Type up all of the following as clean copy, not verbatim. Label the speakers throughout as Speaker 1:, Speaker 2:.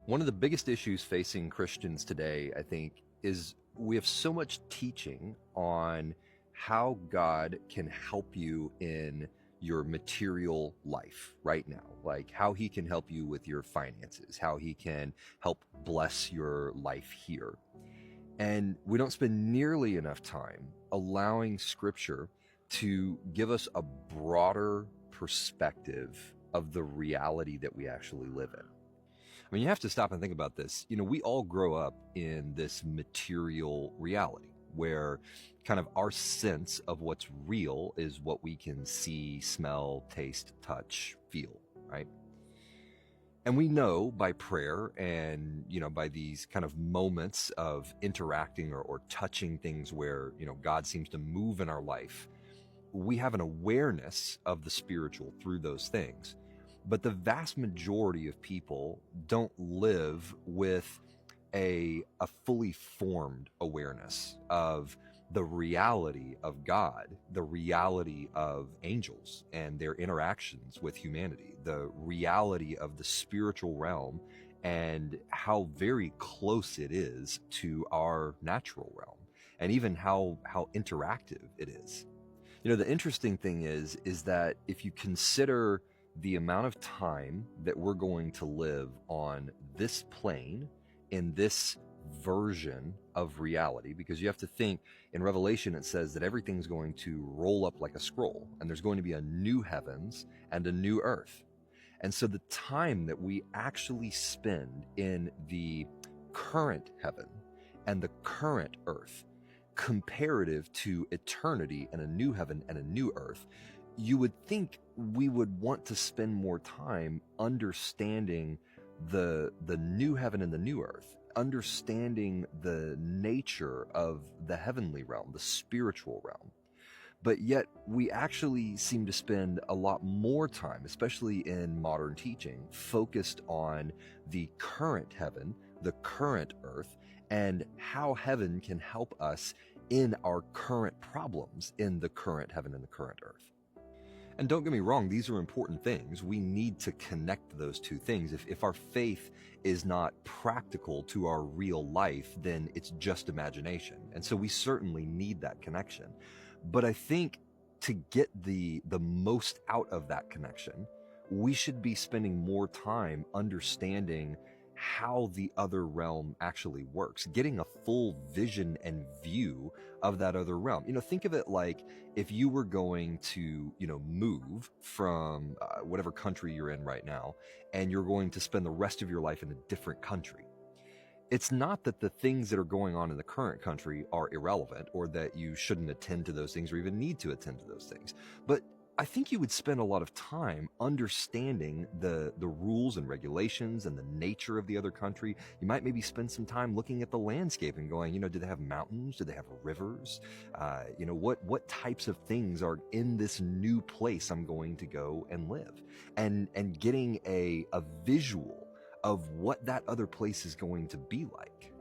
Speaker 1: One of the biggest issues facing Christians today, I think, is we have so much teaching on how God can help you in your material life right now, like how he can help you with your finances, how he can help bless your life here. And we don't spend nearly enough time allowing Scripture to give us a broader perspective of the reality that we actually live in. I mean, you have to stop and think about this. You know, we all grow up in this material reality where kind of our sense of what's real is what we can see, smell, taste, touch, feel, right? And we know by prayer and, by these kind of moments of interacting or touching things where, God seems to move in our life, we have an awareness of the spiritual through those things. But the vast majority of people don't live with a fully formed awareness of the reality of God, the reality of angels and their interactions with humanity, the reality of the spiritual realm and how very close it is to our natural realm, and even how interactive it is. The interesting thing is that if you consider the amount of time that we're going to live on this plane in this version of reality, because you have to think in Revelation, it says that everything's going to roll up like a scroll and there's going to be a new heavens and a new earth. And so the time that we actually spend in the current heaven and the current earth comparative to eternity and a new heaven and a new earth, you would think we would want to spend more time understanding the new heaven and the new earth, understanding the nature of the heavenly realm, the spiritual realm. But yet we actually seem to spend a lot more time, especially in modern teaching, focused on the current heaven, the current earth, and how heaven can help us in our current problems in the current heaven and the current earth. And don't get me wrong, these are important things. We need to connect those two things. If our faith is not practical to our real life, then it's just imagination. And so we certainly need that connection. But I think to get the most out of that connection, we should be spending more time understanding how the other realm actually works, getting a full vision and view of that other realm. Think of it like if you were going to, move from whatever country you're in right now, and you're going to spend the rest of your life in a different country. It's not that the things that are going on in the current country are irrelevant or that you shouldn't attend to those things or even need to attend to those things. But I think you would spend a lot of time understanding the rules and regulations and the nature of the other country. You might maybe spend some time looking at the landscape and going, do they have mountains? Do they have rivers? What types of things are in this new place I'm going to go and live? And getting a visual of what that other place is going to be like.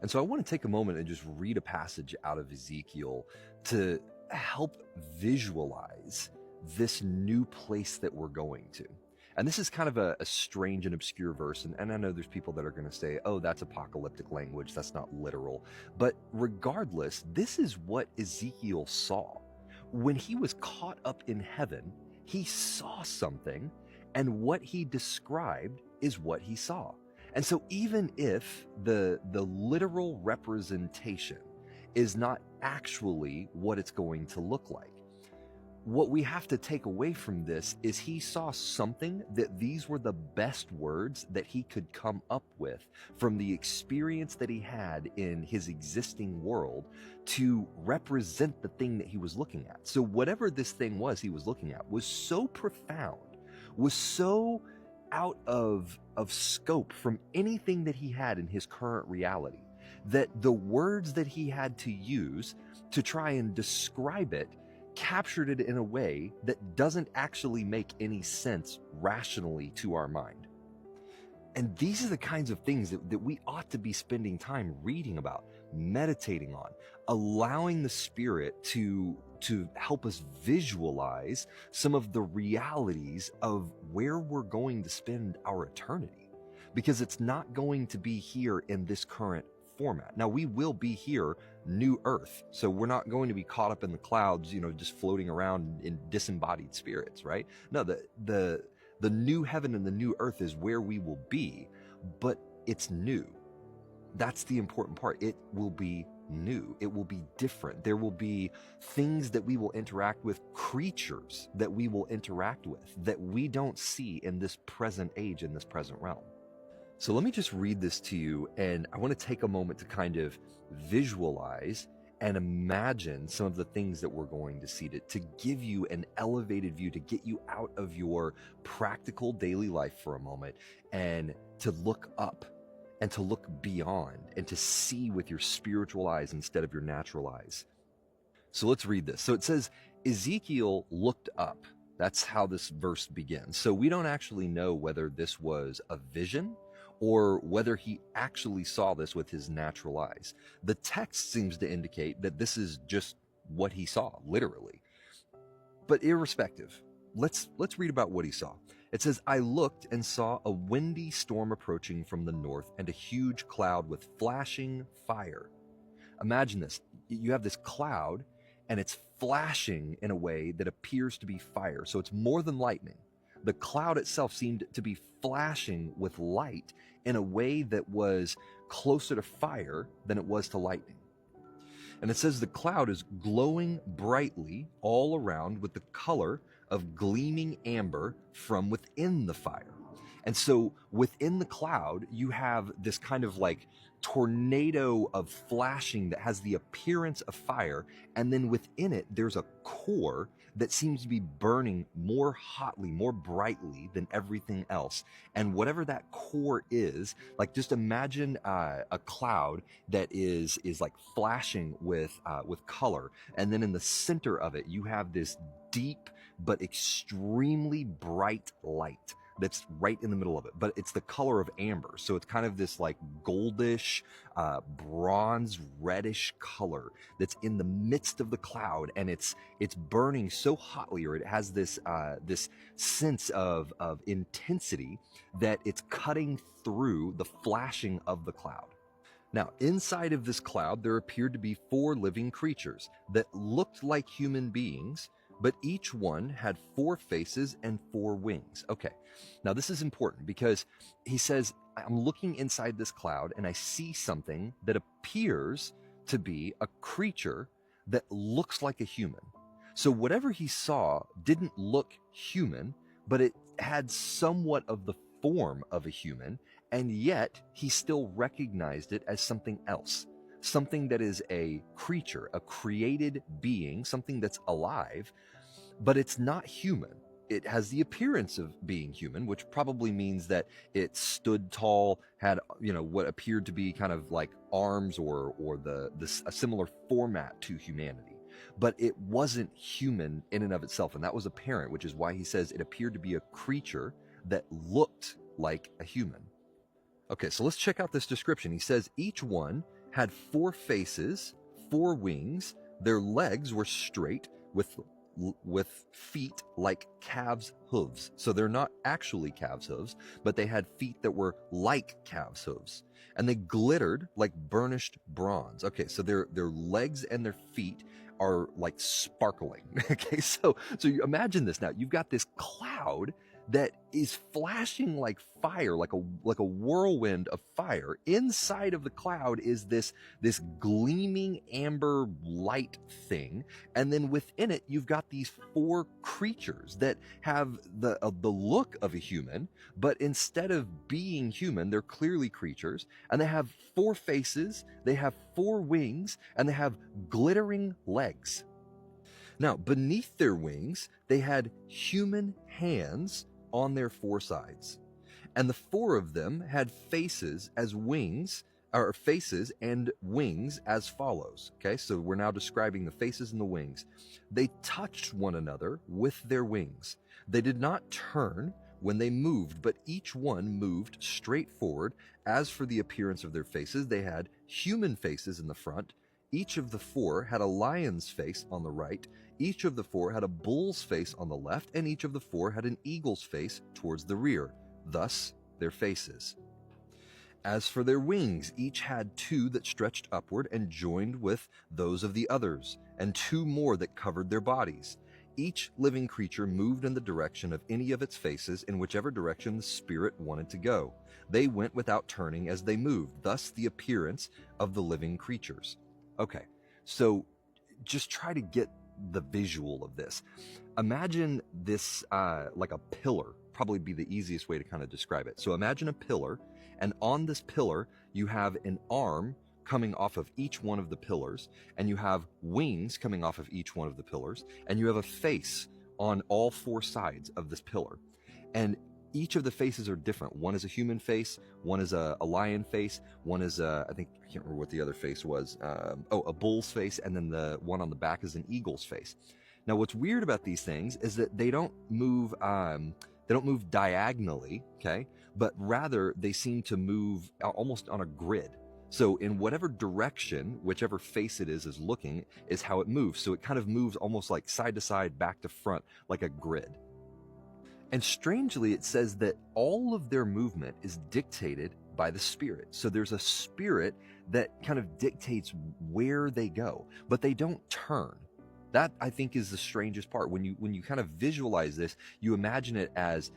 Speaker 1: And so I want to take a moment and just read a passage out of Ezekiel to help visualize this new place that we're going to. And this is kind of a strange and obscure verse. And I know there's people that are going to say, oh, that's apocalyptic language. That's not literal. But regardless, this is what Ezekiel saw. When he was caught up in heaven, he saw something, and what he described is what he saw. And so even if the literal representation is not actually what it's going to look like, what we have to take away from this is he saw something that these were the best words that he could come up with from the experience that he had in his existing world to represent the thing that he was looking at. So whatever this thing was he was looking at was so profound, was so out of scope from anything that he had in his current reality, that the words that he had to use to try and describe it captured it in a way that doesn't actually make any sense rationally to our mind. And these are the kinds of things that we ought to be spending time reading about, meditating on, allowing the Spirit to help us visualize some of the realities of where we're going to spend our eternity. because it's not going to be here in this current format. Now, we will be here, new earth. So we're not going to be caught up in the clouds, just floating around in disembodied spirits, right? No, the new heaven and the new earth is where we will be, but it's new. That's the important part. It will be new. It will be different. There will be things that we will interact with, creatures that we will interact with that we don't see in this present age, in this present realm. So let me just read this to you, and I want to take a moment to kind of visualize and imagine some of the things that we're going to see, to give you an elevated view, to get you out of your practical daily life for a moment and to look up and to look beyond and to see with your spiritual eyes instead of your natural eyes. So let's read this. So it says, Ezekiel looked up. That's how this verse begins. So we don't actually know whether this was a vision or whether he actually saw this with his natural eyes. The text seems to indicate that this is just what he saw, literally. But irrespective, let's read about what he saw. It says, I looked and saw a windy storm approaching from the north and a huge cloud with flashing fire. Imagine this. You have this cloud and it's flashing in a way that appears to be fire. So it's more than lightning. The cloud itself seemed to be flashing with light in a way that was closer to fire than it was to lightning. And it says the cloud is glowing brightly all around with the color of gleaming amber from within the fire. And so within the cloud, you have this kind of like tornado of flashing that has the appearance of fire. And then within it, there's a core that seems to be burning more hotly, more brightly than everything else. And whatever that core is, like just imagine a cloud that is like flashing with color. And then in the center of it, you have this deep but extremely bright light that's right in the middle of it, but it's the color of amber. So it's kind of this like goldish, bronze reddish color that's in the midst of the cloud, and it's burning so hotly, or it has this this sense of intensity that it's cutting through the flashing of the cloud. Now, inside of this cloud, there appeared to be 4 living creatures that looked like human beings, but each one had 4 faces and 4 wings. Okay, now this is important because he says, I'm looking inside this cloud and I see something that appears to be a creature that looks like a human. So whatever he saw didn't look human, but it had somewhat of the form of a human, and yet he still recognized it as something else. Something that is a creature, a created being, something that's alive, but it's not human. It has the appearance of being human, which probably means that it stood tall, had, what appeared to be kind of like arms or a similar format to humanity. But it wasn't human in and of itself, and that was apparent, which is why he says it appeared to be a creature that looked like a human. Okay, so let's check out this description. He says each one had 4 faces, 4 wings. Their legs were straight with feet like calves' hooves. So they're not actually calves' hooves, but they had feet that were like calves' hooves. And they glittered like burnished bronze. Okay, so their legs and their feet are like sparkling. Okay, so you imagine this now. You've got this cloud that is flashing like fire, like a whirlwind of fire. Inside of the cloud is this gleaming amber light thing, and then within it you've got these 4 creatures that have the look of a human, but instead of being human, they're clearly creatures, and they have 4 faces, they have 4 wings, and they have glittering legs. Now, beneath their wings, they had human hands on their 4 sides. And the 4 of them had faces as wings, or faces and wings as follows. Okay, so we're now describing the faces and the wings. They touched one another with their wings. They did not turn when they moved, but each one moved straight forward. As for the appearance of their faces, they had human faces in the front. Each of the 4 had a lion's face on the right. Each of the 4 had a bull's face on the left, and each of the 4 had an eagle's face towards the rear. Thus, their faces. As for their wings, each had two that stretched upward and joined with those of the others, and two more that covered their bodies. Each living creature moved in the direction of any of its faces, in whichever direction the Spirit wanted to go. They went without turning as they moved, thus the appearance of the living creatures. Okay, so just try to get the visual of this. Imagine this like a pillar, probably be the easiest way to kind of describe it. So imagine a pillar, and on this pillar, you have an arm coming off of each one of the pillars, and you have wings coming off of each one of the pillars, and you have a face on all four sides of this pillar. And each of the faces are different. One is a human face, one is a lion face, one is I can't remember what the other face was. A bull's face, and then the one on the back is an eagle's face. Now, what's weird about these things is that they don't move diagonally, okay? But rather they seem to move almost on a grid. So in whatever direction, whichever face it is looking, is how it moves. So it kind of moves almost like side to side, back to front, like a grid. And strangely, it says that all of their movement is dictated by the Spirit. So there's a spirit that kind of dictates where they go, but they don't turn. That, I think, is the strangest part. When you kind of visualize this, you imagine it as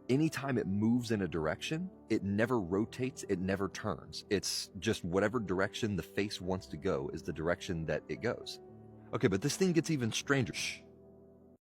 Speaker 1: anytime it moves in a direction, it never rotates, it never turns. It's just whatever direction the face wants to go is the direction that it goes. Okay, but this thing gets even stranger. Shh.